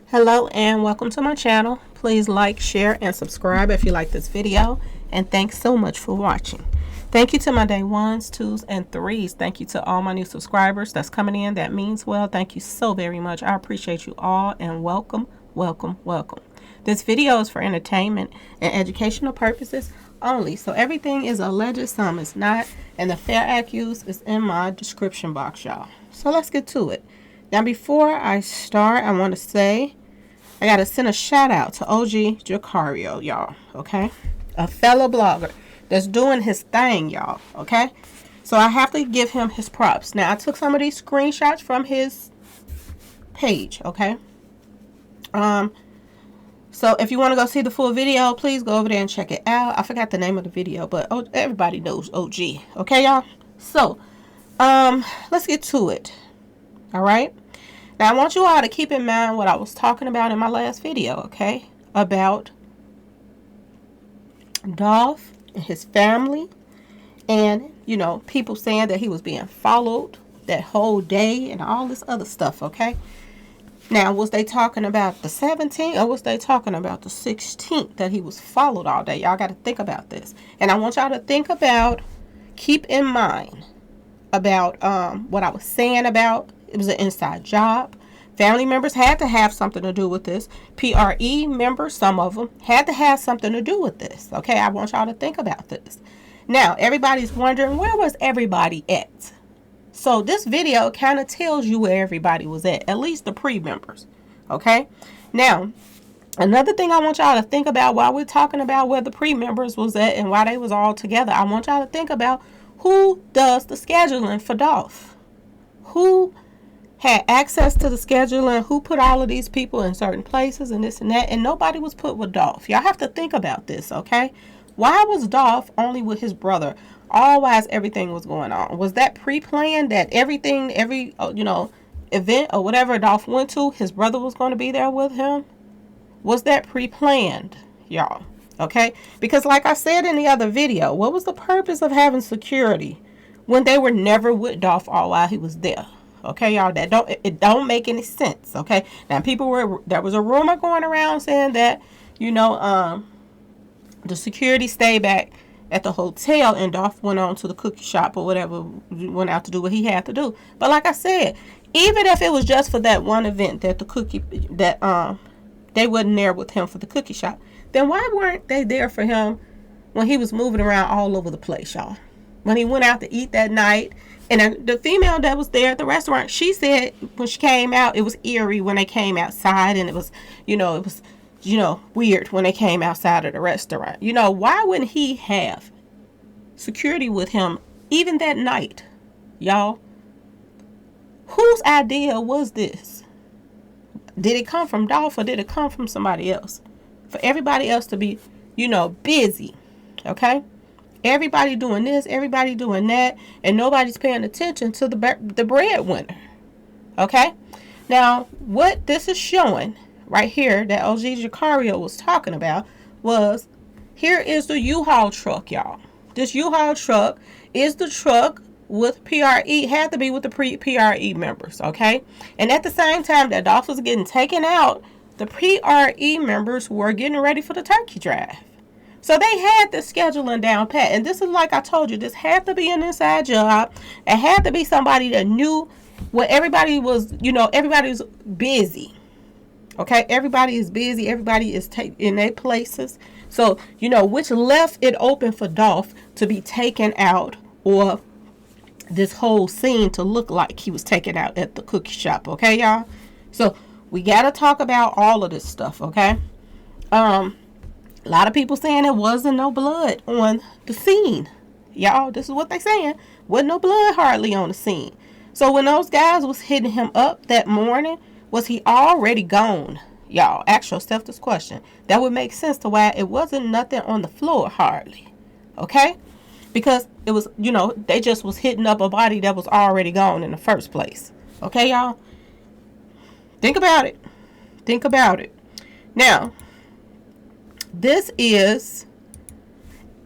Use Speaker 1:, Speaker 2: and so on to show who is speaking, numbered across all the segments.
Speaker 1: Hello and welcome to my channel. Please like, share, and subscribe if you like this video. And thanks so much for watching. Thank you to my day ones, twos, and threes. Thank you to all my new subscribers that's coming in. That means well. Thank you so very much. I appreciate you all and welcome, welcome, welcome. This video is for entertainment and educational purposes only. So everything is alleged, some is not. And the fair accuse is in my description box, y'all. So let's get to it. Now before I start, I want to say I got to send a shout out to OG Jacario, y'all, okay? A fellow blogger that's doing his thing, y'all, okay? So I have to give him his props. Now, I took some of these screenshots from his page, okay? So if you want to go see the full video, please go over there and check it out. I forgot the name of the video, but everybody knows OG, okay, y'all? So, let's get to it, all right? Now, I want you all to keep in mind what I was talking about in my last video, okay? About Dolph and his family and, you know, people saying that he was being followed that whole day and all this other stuff, okay? Now, was they talking about the 17th or was they talking about the 16th that he was followed all day? Y'all got to think about this. And I want y'all to think about, keep in mind about what I was saying about it was an inside job. Family members had to have something to do with this. PRE members, some of them, had to have something to do with this. Okay, I want y'all to think about this. Now, everybody's wondering, where was everybody at? So this video kind of tells you where everybody was at least the pre-members. Okay, now, another thing I want y'all to think about while we're talking about where the pre-members was at and why they was all together, I want y'all to think about who does the scheduling for Dolph. Who had access to the scheduling, who put all of these people in certain places and this and that, and nobody was put with Dolph. Y'all have to think about this, okay? Why was Dolph only with his brother? Always everything was going on. Was that pre-planned that everything, every, event or whatever Dolph went to, his brother was going to be there with him? Was that pre-planned, y'all? Okay? Because like I said in the other video, what was the purpose of having security when they were never with Dolph all while he was there? Okay, y'all, it don't make any sense. Okay, now there was a rumor going around saying that, the security stayed back at the hotel and Dolph went on to the cookie shop or whatever, went out to do what he had to do. But like I said, even if it was just for that one event that they wasn't there with him for the cookie shop, then why weren't they there for him when he was moving around all over the place, y'all? When he went out to eat that night. And the female that was there at the restaurant, she said when she came out, it was eerie when they came outside. And it was weird when they came outside of the restaurant. Why wouldn't he have security with him even that night, y'all? Whose idea was this? Did it come from Dolph or did it come from somebody else? For everybody else to be, busy, okay? Everybody doing this, everybody doing that, and nobody's paying attention to the breadwinner. Okay? Now, what this is showing right here that OG Jacario was talking about was, here is the U-Haul truck, y'all. This U-Haul truck is the truck with PRE, had to be with the pre-PRE members, okay? And at the same time that Dolph was getting taken out, the PRE members were getting ready for the turkey drive. So they had the scheduling down pat. And this is like I told you, this had to be an inside job. It had to be somebody that knew what everybody was, everybody's busy. Okay, everybody is busy. Everybody is in their places. So, which left it open for Dolph to be taken out or this whole scene to look like he was taken out at the cookie shop. Okay, y'all? So we got to talk about all of this stuff, okay? A lot of people saying there wasn't no blood on the scene. Y'all, this is what they saying. Wasn't no blood hardly on the scene. So when those guys was hitting him up that morning, was he already gone? Y'all, ask yourself this question. That would make sense to why it wasn't nothing on the floor hardly. Okay? Because it was, they just was hitting up a body that was already gone in the first place. Okay, y'all? Think about it. Think about it. Now, this is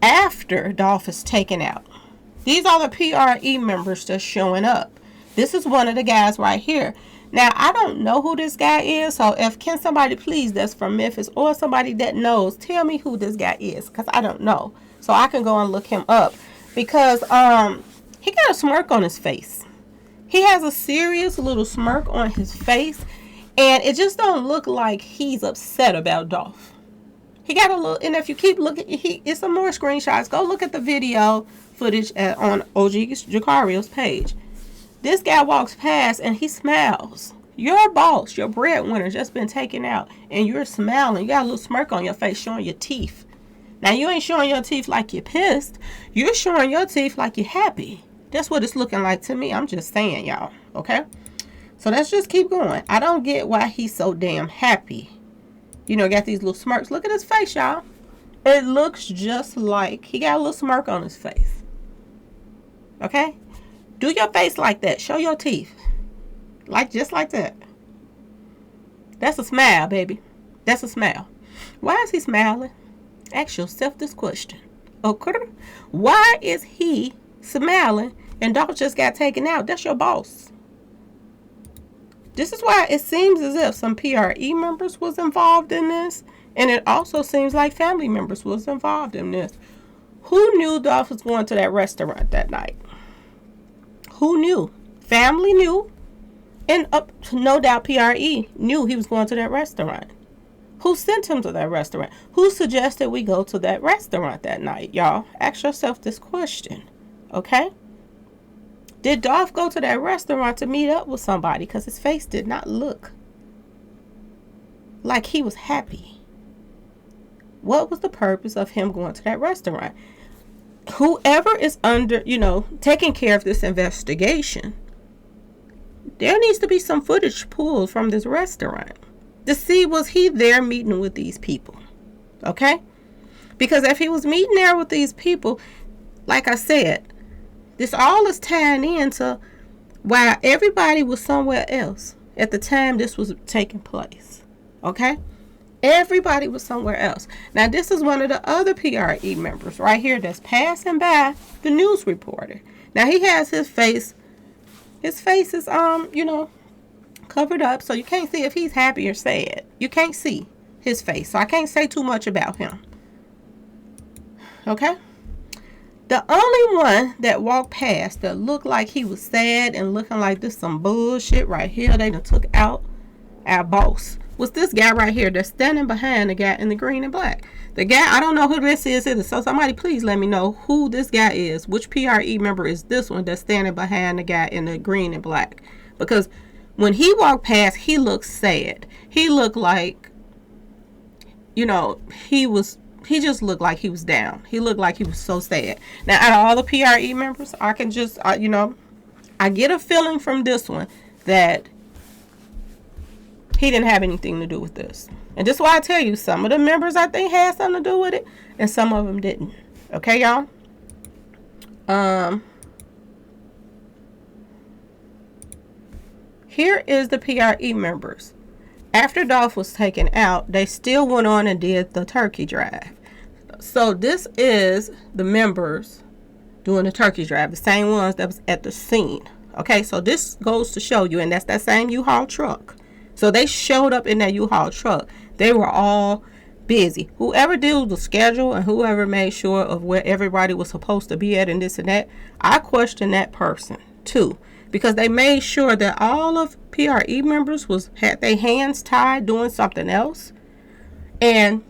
Speaker 1: after Dolph is taken out. These are the PRE members that's showing up. This is one of the guys right here. Now, I don't know who this guy is, so if can somebody please that's from Memphis or somebody that knows, tell me who this guy is, because I don't know. So I can go and look him up. Because he got a smirk on his face. He has a serious little smirk on his face, and it just don't look like he's upset about Dolph. He got a little, and if you keep looking, it's some more screenshots. Go look at the video footage on OG Jacario's page. This guy walks past and he smiles. Your boss, your breadwinner, just been taken out, and you're smiling. You got a little smirk on your face, showing your teeth. Now, you ain't showing your teeth like you're pissed. You're showing your teeth like you're happy. That's what it's looking like to me. I'm just saying, y'all. Okay? So let's just keep going. I don't get why he's so damn happy. You know, got these little smirks. Look at his face, y'all. It looks just like he got a little smirk on his face. Okay? Do your face like that. Show your teeth. Just like that. That's a smile, baby. That's a smile. Why is he smiling? Ask yourself this question. Okay? Why is he smiling and Dolph just got taken out? That's your boss. This is why it seems as if some PRE members was involved in this. And it also seems like family members was involved in this. Who knew Dolph was going to that restaurant that night? Who knew? Family knew. And no doubt PRE knew he was going to that restaurant. Who sent him to that restaurant? Who suggested we go to that restaurant that night, y'all? Ask yourself this question, okay? Did Dolph go to that restaurant to meet up with somebody? Because his face did not look like he was happy. What was the purpose of him going to that restaurant? Whoever is under, taking care of this investigation, there needs to be some footage pulled from this restaurant to see, was he there meeting with these people? Okay? Because if he was meeting there with these people, like I said, this all is tying into why everybody was somewhere else at the time this was taking place. Okay? Everybody was somewhere else. Now, this is one of the other PRE members right here that's passing by the news reporter. Now, he has his face. His face is, covered up, so you can't see if he's happy or sad. You can't see his face, so I can't say too much about him. Okay? The only one that walked past that looked like he was sad and looking like this some bullshit right here they done took out our boss was this guy right here that's standing behind the guy in the green and black. The guy, I don't know who this is either, so somebody please let me know who this guy is. Which PRE member is this one that's standing behind the guy in the green and black? Because when he walked past, he looked sad. He looked like, he just looked like he was down. He looked like he was so sad. Now, out of all the PRE members, I can just, I get a feeling from this one that he didn't have anything to do with this. And this is why I tell you, some of the members I think had something to do with it, and some of them didn't. Okay, y'all? Here is the PRE members. After Dolph was taken out, they still went on and did the turkey drive. So this is the members doing the turkey drive, the same ones that was at the scene. Okay, so this goes to show you, and that's that same U-Haul truck. So they showed up in that U-Haul truck. They were all busy. Whoever did the schedule and whoever made sure of where everybody was supposed to be at and this and that, I question that person too. Because they made sure that all of PRE members had their hands tied doing something else. And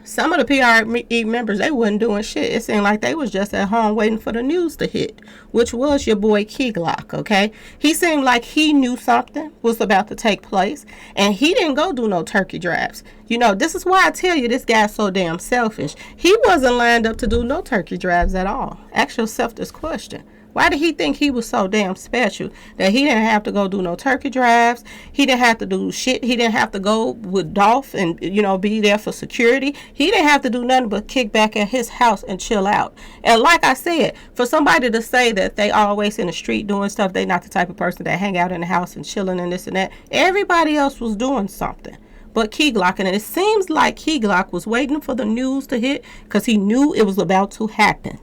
Speaker 1: some of the PRE members, they wasn't doing shit. It seemed like they was just at home waiting for the news to hit, which was your boy Key Glock, okay? He seemed like he knew something was about to take place, and he didn't go do no turkey drives. This is why I tell you this guy's so damn selfish. He wasn't lined up to do no turkey drives at all. Ask yourself this question. Why did he think he was so damn special that he didn't have to go do no turkey drives? He didn't have to do shit. He didn't have to go with Dolph and, be there for security. He didn't have to do nothing but kick back at his house and chill out. And like I said, for somebody to say that they always in the street doing stuff, they not the type of person that hang out in the house and chilling and this and that. Everybody else was doing something but Key Glock. And it seems like Key Glock was waiting for the news to hit because he knew it was about to happen.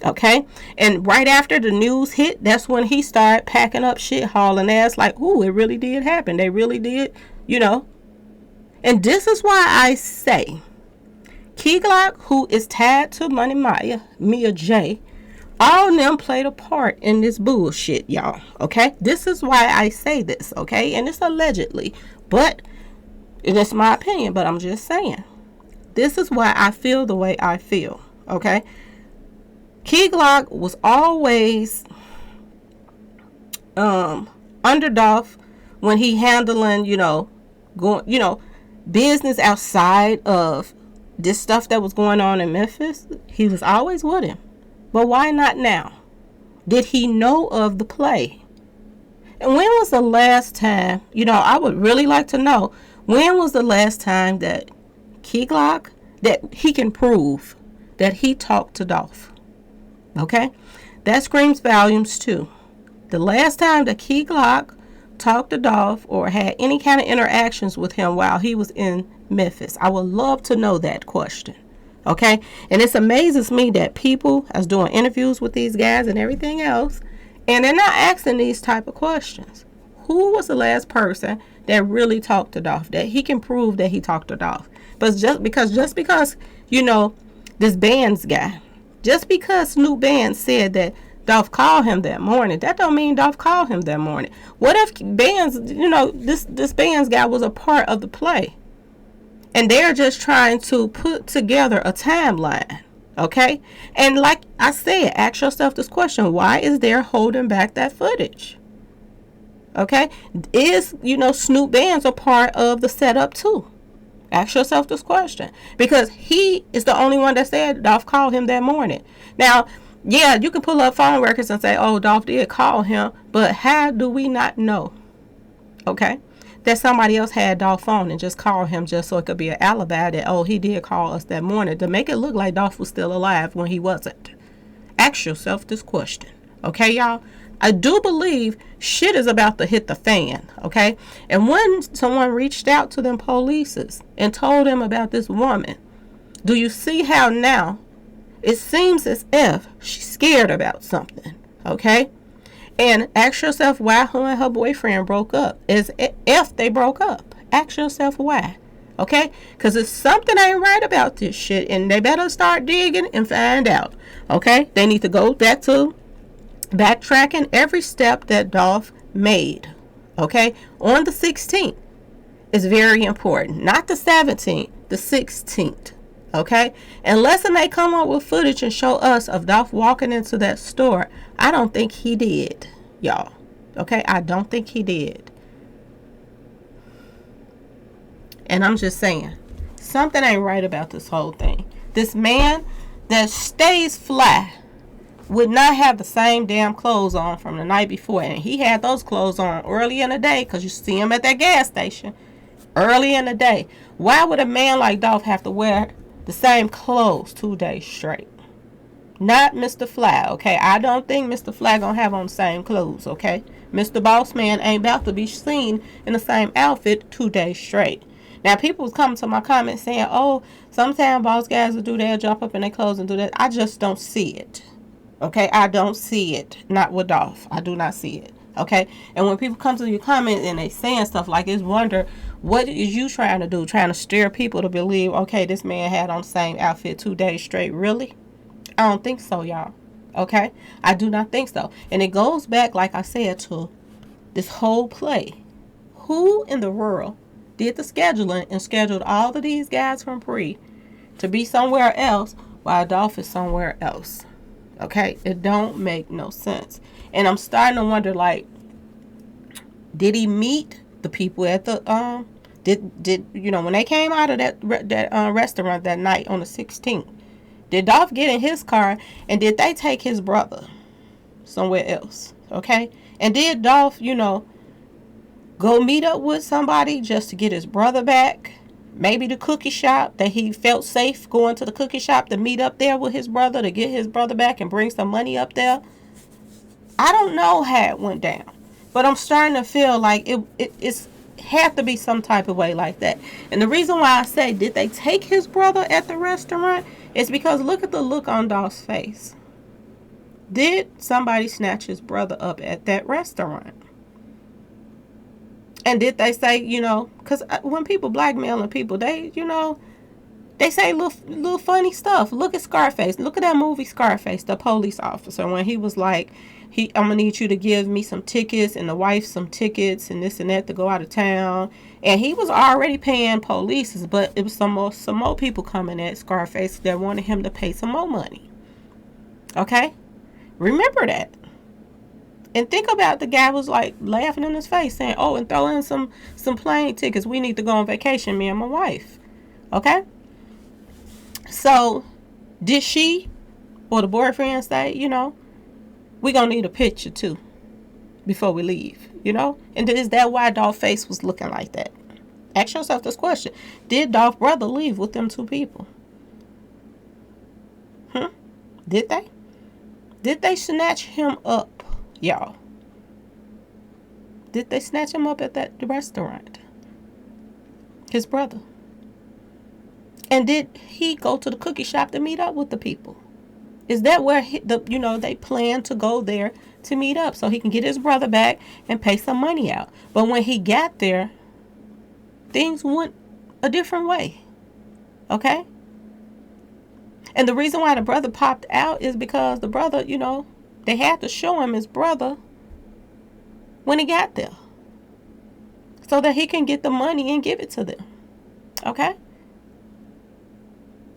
Speaker 1: Okay? And right after the news hit, that's when he started packing up shit, hauling ass like, ooh, it really did happen. They really did, you know. And this is why I say Key Glock, who is tied to Money Maya, Mia J, all of them played a part in this bullshit, y'all. Okay? This is why I say this, okay? And it's allegedly. But it's my opinion, but I'm just saying. This is why I feel the way I feel. Okay? Key Glock was always under Dolph when he handling, going, business outside of this stuff that was going on in Memphis. He was always with him. But why not now? Did he know of the play? And when was the last time, I would really like to know, when was the last time that Key Glock, that he can prove that he talked to Dolph? Okay? That screams volumes too. The last time that Key Glock talked to Dolph or had any kind of interactions with him while he was in Memphis. I would love to know that question. Okay? And it amazes me that people is doing interviews with these guys and everything else, and they're not asking these type of questions. Who was the last person that really talked to Dolph, that he can prove that he talked to Dolph? But just because, this Bands guy, just because Snoop Bands said that Dolph called him that morning, that don't mean Dolph called him that morning. What if Bands, this Bands guy was a part of the play? And they're just trying to put together a timeline, okay? And like I said, ask yourself this question: why is there holding back that footage? Okay? Is, Snoop Bands a part of the setup too? Ask yourself this question. Because he is the only one that said Dolph called him that morning. Now, yeah, you can pull up phone records and say, oh, Dolph did call him, but how do we not know? Okay? That somebody else had Dolph phone and just called him just so it could be an alibi that, oh, he did call us that morning, to make it look like Dolph was still alive when he wasn't. Ask yourself this question. Okay, y'all? I do believe shit is about to hit the fan, okay? And when someone reached out to them polices and told them about this woman, do you see how now it seems as if she's scared about something, okay? And ask yourself why her and her boyfriend broke up. As if they broke up. Ask yourself why. Okay? Because if something ain't right about this shit, and they better start digging and find out. Okay? They need to go back to backtracking every step that Dolph made. Okay? On the 16th is very important. Not the 17th, the 16th. Okay? Unless they come up with footage and show us of Dolph walking into that store, I don't think he did, y'all. Okay? I don't think he did. And I'm just saying, something ain't right about this whole thing. This man that stays fly would not have the same damn clothes on from the night before. And he had those clothes on early in the day, because you see him at that gas station early in the day. Why would a man like Dolph have to wear the same clothes 2 days straight? Not Mr. Fly, okay? I don't think Mr. Fly gonna have on the same clothes, okay? Mr. Boss Man ain't about to be seen in the same outfit 2 days straight. Now, people was coming to my comments saying, oh, sometimes boss guys will do that, jump up in their clothes and do that. I just don't see it, okay? I don't see it. Not with Dolph. I do not see it, okay? And when people come to your comments and they saying stuff like this, wonder, what is you trying to do? Trying to steer people to believe, okay, this man had on the same outfit 2 days straight. Really? I don't think so, y'all. Okay? I do not think so. And it goes back, like I said, to this whole play. Who in the world did the scheduling and scheduled all of these guys from Pre to be somewhere else while Dolph is somewhere else? Okay? It don't make no sense. And I'm starting to wonder, like, did he meet the people at the did when they came out of that restaurant that night on the 16th? Did Dolph get in his car and did they take his brother somewhere else? Okay? And did Dolph, go meet up with somebody just to get his brother back? Maybe the cookie shop, that he felt safe going to the cookie shop to meet up there with his brother to get his brother back and bring some money up there? I don't know how it went down. But I'm starting to feel like it's have to be some type of way like that. And the reason why I say, did they take his brother at the restaurant, is because look at the look on Dolph's face. Did somebody snatch his brother up at that restaurant? And did they say, because when people blackmailing people, they say little funny stuff. Look at Scarface. Look at that movie Scarface, the police officer, when he was like, I'm gonna need you to give me some tickets and the wife some tickets and this and that to go out of town. And he was already paying police, but it was some more people coming at Scarface that wanted him to pay some more money. Okay? Remember that. And think about the guy was like laughing in his face saying, oh, and throw in some plane tickets. We need to go on vacation, me and my wife. Okay? So, did she or the boyfriend say, we gonna need a picture too before we leave, And is that why Dolph's face was looking like that? Ask yourself this question. Did Dolph's brother leave with them two people? Did they? Did they snatch him up, y'all? Did they snatch him up at that restaurant? His brother. And did he go to the cookie shop to meet up with the people? Is that where they plan to go there to meet up so he can get his brother back and pay some money out? But when he got there, things went a different way. Okay? And the reason why the brother popped out is because the brother, they had to show him his brother when he got there so that he can get the money and give it to them. Okay?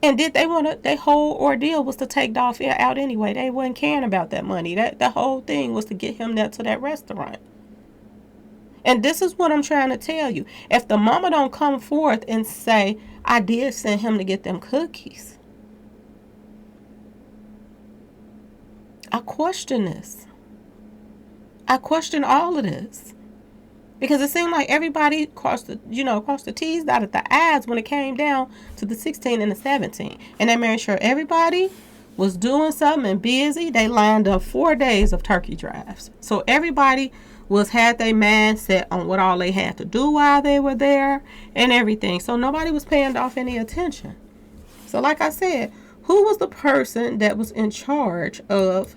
Speaker 1: And did they their whole ordeal was to take Dolph out anyway. They wasn't caring about that money. The whole thing was to get him there to that restaurant. And this is what I'm trying to tell you. If the mama don't come forth and say, I did send him to get them cookies, I question this. I question all of this. Because it seemed like everybody crossed the T's, dotted the I's when it came down to the 16 and the 17. And they made sure everybody was doing something and busy. They lined up 4 days of turkey drives. So everybody had their mind set on what all they had to do while they were there and everything. So nobody was paying off any attention. So like I said, who was the person that was in charge of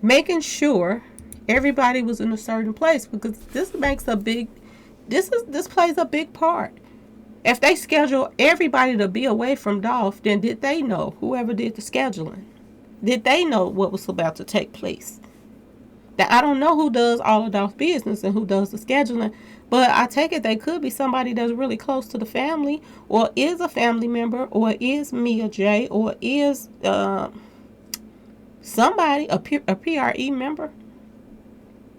Speaker 1: making sure everybody was in a certain place? Because this plays a big part. If they schedule everybody to be away from Dolph, then did they know, whoever did the scheduling, did they know what was about to take place? Now, I don't know who does all of Dolph's business and who does the scheduling, but I take it they could be somebody that's really close to the family, or is a family member, or is Mia J, or is somebody, a PRE member.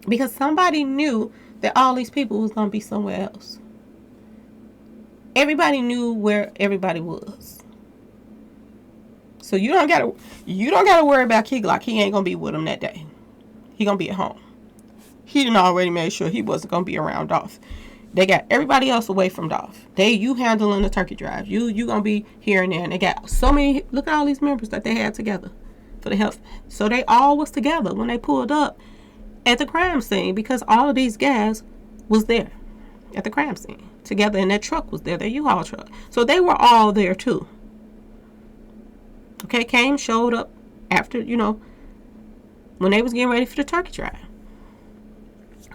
Speaker 1: Because somebody knew that all these people was going to be somewhere else. Everybody knew where everybody was. So you don't gotta worry about Key Glock. He ain't going to be with him that day. He going to be at home. He done already made sure he wasn't going to be around Dolph. They got everybody else away from Dolph. You handling the turkey drive. You going to be here and there. And they got so many, look at all these members that they had together for the health. So they all was together when they pulled up at the crime scene, because all of these guys was there at the crime scene together, and that truck was there, their U-Haul truck. So they were all there too. Okay, came, showed up after, when they was getting ready for the turkey drive.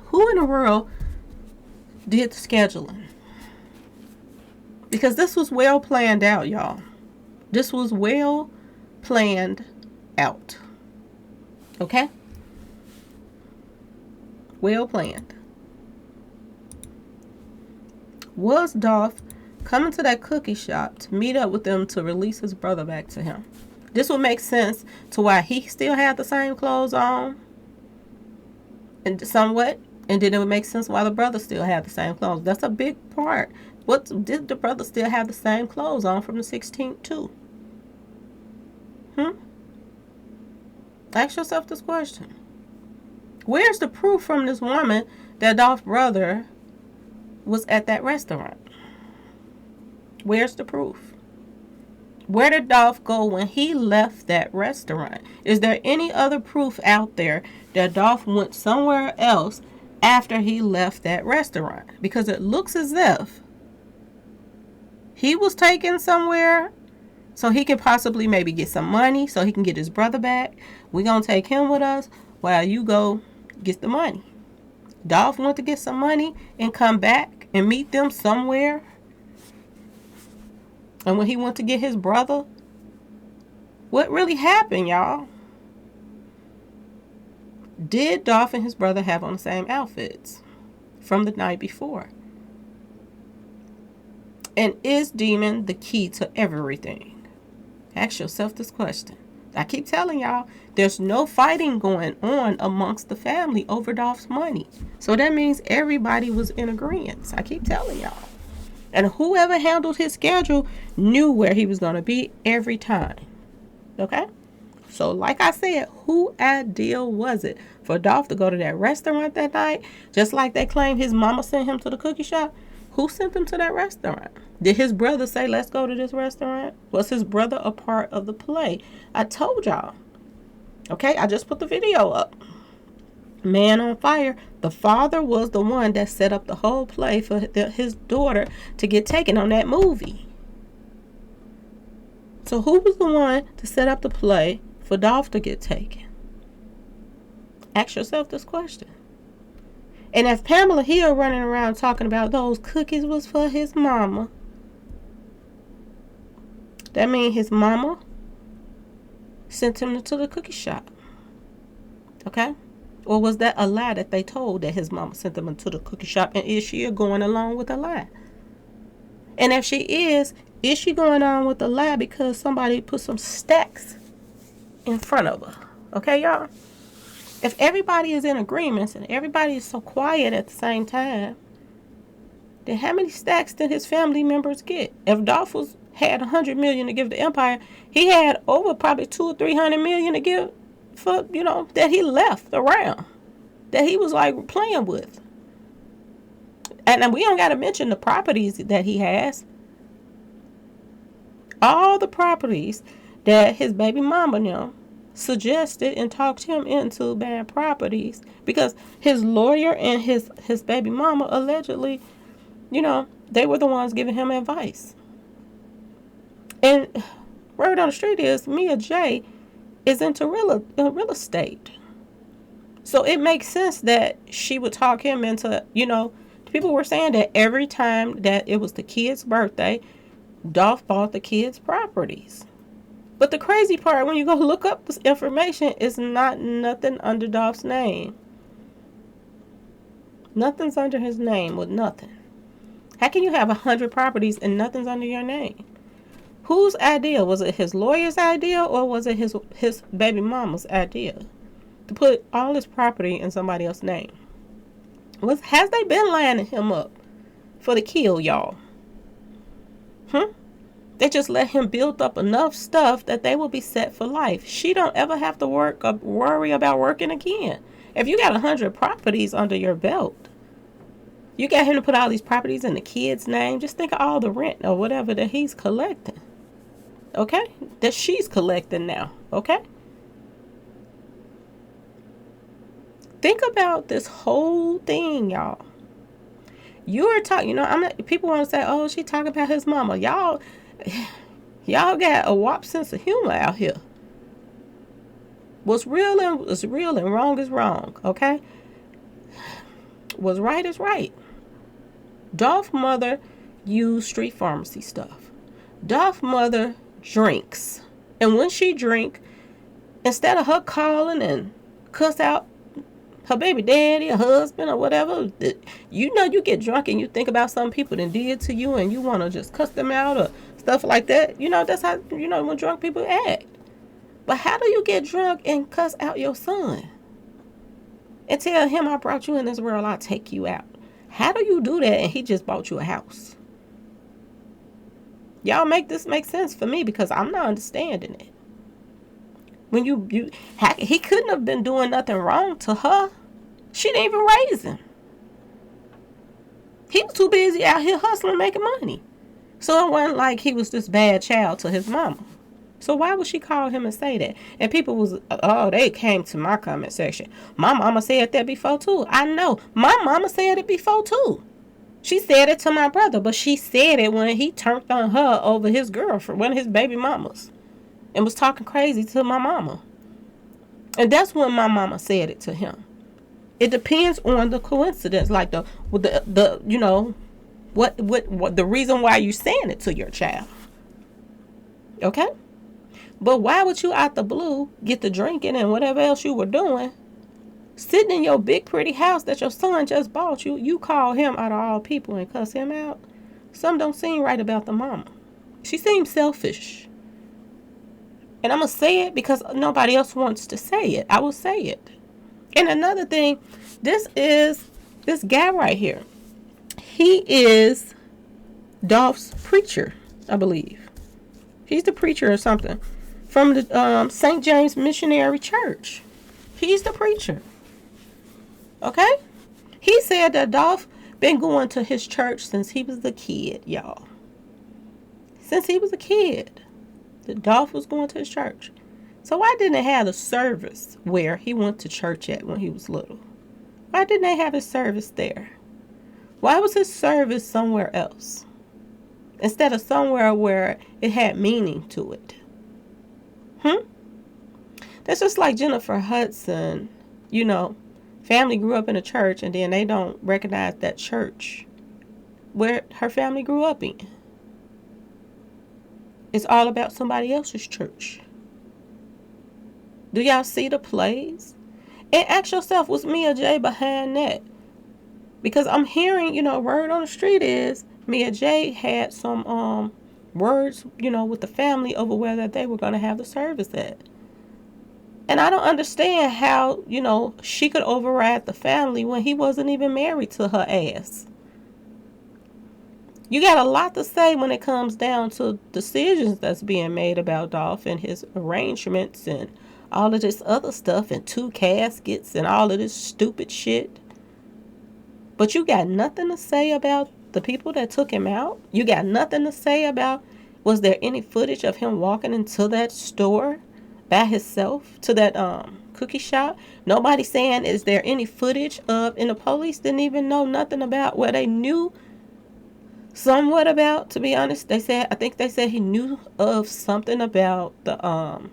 Speaker 1: Who in the world did the scheduling? Because this was well planned out, y'all. This was well planned out. Okay? Well planned. Was Dolph coming to that cookie shop to meet up with them to release his brother back to him? This would make sense to why he still had the same clothes on, and somewhat, and then it would make sense why the brother still had the same clothes. That's a big part. What did the brother still have the same clothes on from the 16th too? Ask yourself this question. Where's the proof from this woman that Dolph's brother was at that restaurant? Where's the proof? Where did Dolph go when he left that restaurant? Is there any other proof out there that Dolph went somewhere else after he left that restaurant? Because it looks as if he was taken somewhere So he can possibly maybe get some money so he can get his brother back. We're going to take him with us while you go get the money. Dolph went to get some money and come back and meet them somewhere. And when he went to get his brother, what really happened, y'all? Did Dolph and his brother have on the same outfits from the night before? And is Demon the key to everything? Ask yourself this question. I keep telling y'all, there's no fighting going on amongst the family over Dolph's money. So that means everybody was in agreement. I keep telling y'all. And whoever handled his schedule knew where he was going to be every time. Okay? So like I said, who ideal was it for Dolph to go to that restaurant that night? Just like they claim his mama sent him to the cookie shop. Who sent him to that restaurant? Did his brother say, let's go to this restaurant? Was his brother a part of the play? I told y'all. Okay, I just put the video up. Man on Fire, the father was the one that set up the whole play for his daughter to get taken on that movie. So who was the one to set up the play for Dolph to get taken? Ask yourself this question. And if Pamela Hill running around talking about those cookies was for his mama, that means his mama sent him to the cookie shop. Okay? Or was that a lie that they told that his mama sent him to the cookie shop? And is she going along with a lie? And if she is she going on with the lie because somebody put some stacks in front of her? Okay, y'all? If everybody is in agreement and everybody is so quiet at the same time, then how many stacks did his family members get? If Dolph had $100 million to give the Empire, he had over probably $200 or $300 million to give for, that he left around, that he was like playing with. And we don't got to mention the properties that he has. All the properties that his baby mama suggested and talked him into bad properties, because his lawyer and his baby mama allegedly, they were the ones giving him advice. And word on the street is Mia J is into real estate. So it makes sense that she would talk him into, people were saying that every time that it was the kid's birthday, Dolph bought the kids properties. But the crazy part, when you go look up this information, is nothing under Dolph's name. Nothing's under his name with nothing. How can you have 100 properties and nothing's under your name? Whose idea? Was it his lawyer's idea or was it his baby mama's idea to put all his property in somebody else's name? Has they been lining him up for the kill, y'all? They just let him build up enough stuff that they will be set for life. She don't ever have to worry about working again. If you got 100 properties under your belt, you got him to put all these properties in the kid's name. Just think of all the rent or whatever that he's collecting. Okay? That she's collecting now. Okay? Think about this whole thing, y'all. You are talking, people want to say, oh, she talking about his mama. Y'all got a whop sense of humor out here. What's real is real and wrong is wrong, okay? What's right is right. Dolph's mother used street pharmacy stuff. Dolph's mother drinks. And when she drink, instead of her calling and cuss out her baby daddy, her husband, or whatever, you get drunk and you think about some people that did to you and you want to just cuss them out or stuff like that. That's how, when drunk people act. But how do you get drunk and cuss out your son? And tell him, I brought you in this world, I'll take you out. How do you do that and he just bought you a house? Y'all make this make sense for me because I'm not understanding it. When he couldn't have been doing nothing wrong to her. She didn't even raise him. He was too busy out here hustling, making money. So it wasn't like he was this bad child to his mama. So why would she call him and say that? And people they came to my comment section. My mama said that before too. I know. My mama said it before too. She said it to my brother, but she said it when he turned on her over his girlfriend, one of his baby mamas, and was talking crazy to my mama. And that's when my mama said it to him. It depends on the coincidence, like the you know, what the reason why you saying it to your child. Okay? But why would you out the blue get the drinking and whatever else you were doing, sitting in your big pretty house that your son just bought you, you call him out of all people and cuss him out? Something don't seem right about the mama. She seems selfish. And I'm going to say it because nobody else wants to say it. I will say it. And another thing, this guy right here. He is Dolph's preacher, I believe. He's the preacher or something from the St. James Missionary Church. He's the preacher. Okay? He said that Dolph been going to his church since he was a kid, y'all. Since he was a kid, that Dolph was going to his church. So why didn't they have a service where he went to church at when he was little? Why didn't they have his service there? Why was his service somewhere else? Instead of somewhere where it had meaning to it. That's just like Jennifer Hudson, you know, family grew up in a church and then they don't recognize that church where her family grew up in. It's all about somebody else's church. Do y'all see the plays? And ask yourself, was Mia J behind that? Because I'm hearing, you know, word on the street is Mia J had some words, you know, with the family over whether they were going to have the service at. And I don't understand how, you know, she could override the family when he wasn't even married to her ass. You got a lot to say when it comes down to decisions that's being made about Dolph and his arrangements and all of this other stuff and 2 caskets and all of this stupid shit. But you got nothing to say about the people that took him out? You got nothing to say about, was there any footage of him walking into that store by himself, to that cookie shop? Nobody saying, is there any footage of, and the police didn't even know nothing about, well, they knew somewhat about, to be honest. I think they said he knew of something about the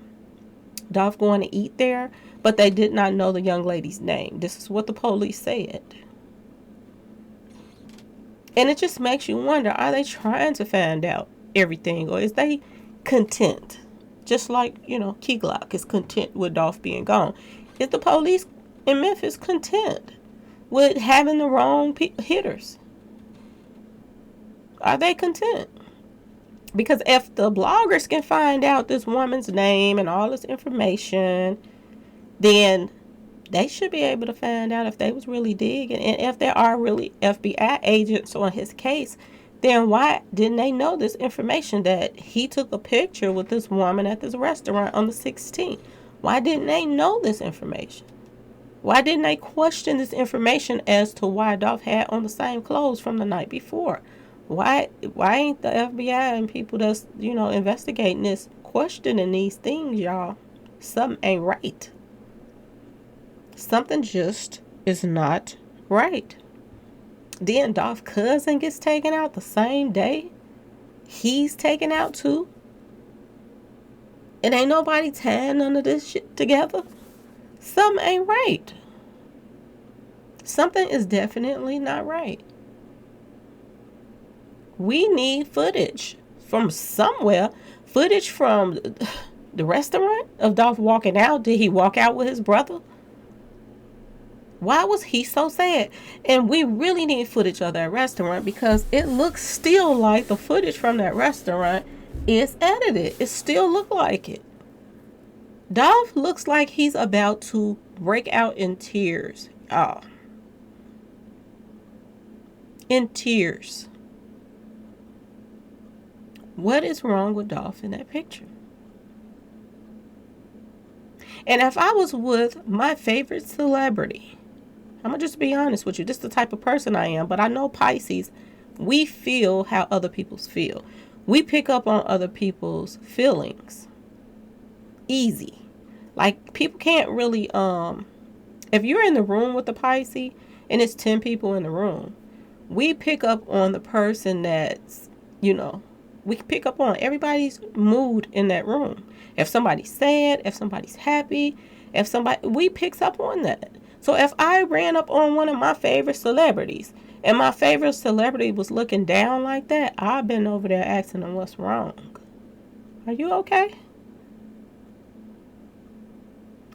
Speaker 1: Dolph going to eat there, but they did not know the young lady's name. This is what the police said. And it just makes you wonder, are they trying to find out everything, or is they content? Just like, you know, Key Glock is content with Dolph being gone. Is the police in Memphis content with having the wrong hitters? Are they content? Because if the bloggers can find out this woman's name and all this information, then they should be able to find out if they was really digging. And if there are really FBI agents on his case, then why didn't they know this information that he took a picture with this woman at this restaurant on the 16th? Why didn't they know this information? Why didn't they question this information as to why Dolph had on the same clothes from the night before? Why ain't the FBI and people that's, you know, investigating this questioning these things, y'all? Something ain't right. Something just is not right. Then Dolph's cousin gets taken out the same day. He's taken out too. And ain't nobody tying none of this shit together. Something ain't right. Something is definitely not right. We need footage from somewhere. Footage from the restaurant of Dolph walking out. Did he walk out with his brother? Why was he so sad? And we really need footage of that restaurant because it looks still like the footage from that restaurant is edited. It still look like it. Dolph looks like he's about to break out in tears. In tears. What is wrong with Dolph in that picture? And if I was with my favorite celebrity, I'm going to just be honest with you. This is the type of person I am. But I know Pisces, we feel how other people feel. We pick up on other people's feelings. Easy. Like, people can't really, if you're in the room with the Pisces, and it's 10 people in the room, we pick up on the person that's, you know, we pick up on everybody's mood in that room. If somebody's sad, if somebody's happy, if somebody, we picks up on that. So if I ran up on one of my favorite celebrities and my favorite celebrity was looking down like that, I've been over there asking them what's wrong. Are you okay?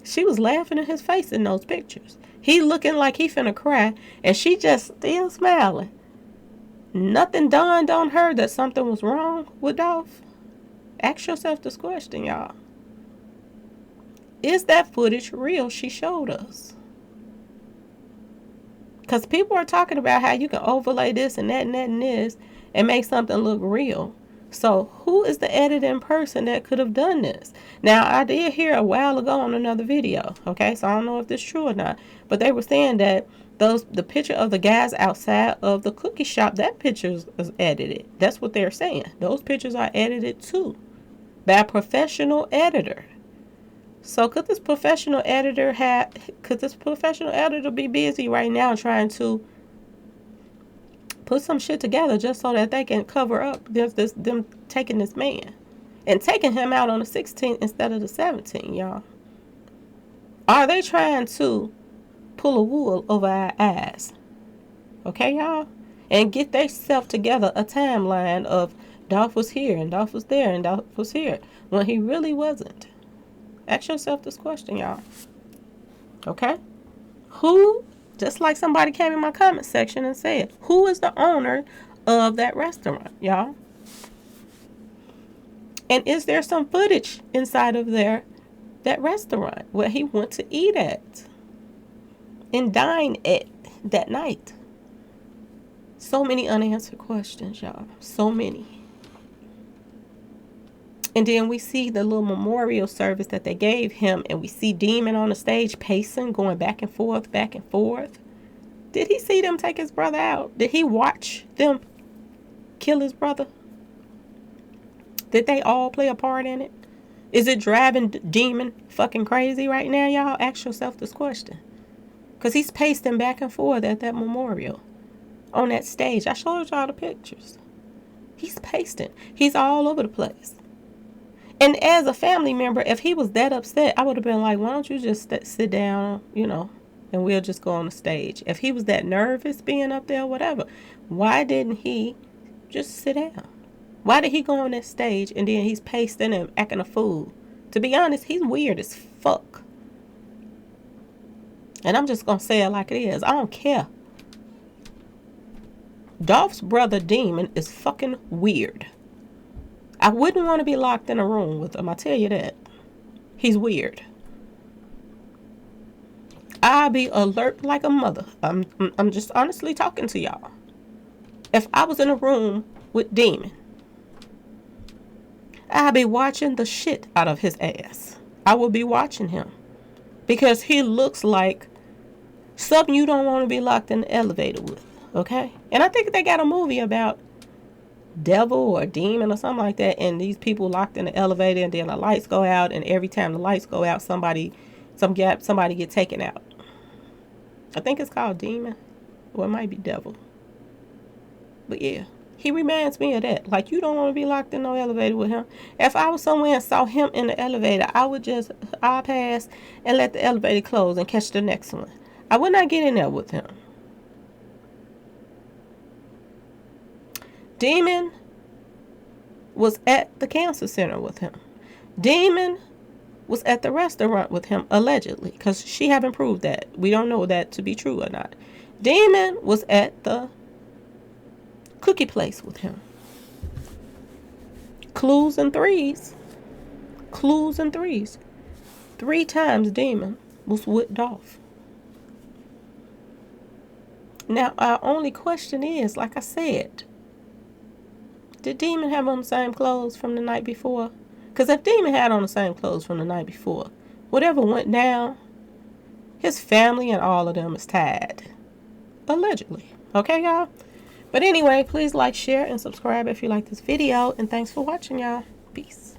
Speaker 1: She was laughing in his face in those pictures. He looking like he finna cry, and she just still smiling. Nothing dawned on her that something was wrong with Dolph. Ask yourself this question, y'all. Is that footage real she showed us? Because people are talking about how you can overlay this and that and that and this and make something look real. So who is the editing person that could have done this? Now, I did hear a while ago on another video, okay? So I don't know if this is true or not. But they were saying that the picture of the guys outside of the cookie shop, that picture is edited. That's what they're saying. Those pictures are edited too by a professional editor. So could this professional editor be busy right now trying to put some shit together just so that they can cover up them taking this man and taking him out on the 16th instead of the 17th, y'all? Are they trying to pull a wool over our eyes? Okay, y'all? And get themselves together a timeline of Dolph was here and Dolph was there and Dolph was here when he really wasn't. Ask yourself this question, y'all. Okay? Who, just like somebody came in my comment section and said, who is the owner of that restaurant, y'all? And is there some footage inside of that restaurant where he went to eat at and dine at that night? So many unanswered questions, y'all. So many. And then we see the little memorial service that they gave him, and we see Demon on the stage pacing, going back and forth, back and forth. Did he see them take his brother out? Did he watch them kill his brother? Did they all play a part in it? Is it driving Demon fucking crazy right now, y'all? Ask yourself this question. Because he's pacing back and forth at that memorial on that stage. I showed y'all the pictures. He's pacing. He's all over the place. And as a family member, if he was that upset, I would have been like, why don't you just sit down, and we'll just go on the stage. If he was that nervous being up there, whatever, why didn't he just sit down? Why did he go on that stage and then he's pacing and acting a fool? To be honest, he's weird as fuck. And I'm just going to say it like it is. I don't care. Dolph's brother Demon is fucking weird. I wouldn't want to be locked in a room with him. I tell you that. He's weird. I'll be alert like a mother. I'm just honestly talking to y'all. If I was in a room with Demon, I'll be watching the shit out of his ass. I will be watching him. Because he looks like something you don't want to be locked in the elevator with. Okay? And I think they got a movie about devil or demon or something like that, and these people locked in the elevator, and then the lights go out, and every time the lights go out, somebody get taken out. I think it's called Demon, or it might be Devil. But yeah, he reminds me of that. Like, you don't want to be locked in no elevator with him. If I was somewhere and saw him in the elevator, I'll pass and let the elevator close and catch the next one. I would not get in there with him. Demon was at the cancer center with him. Demon was at the restaurant with him, allegedly, because she haven't proved that. We don't know that to be true or not. Demon was at the cookie place with him. Clues and threes. 3 times Demon was with Dolph. Now, our only question is, like I said, did Demon have on the same clothes from the night before? Because if Demon had on the same clothes from the night before, whatever went down, his family and all of them is tied. Allegedly. Okay, y'all? But anyway, please like, share, and subscribe if you like this video. And thanks for watching, y'all. Peace.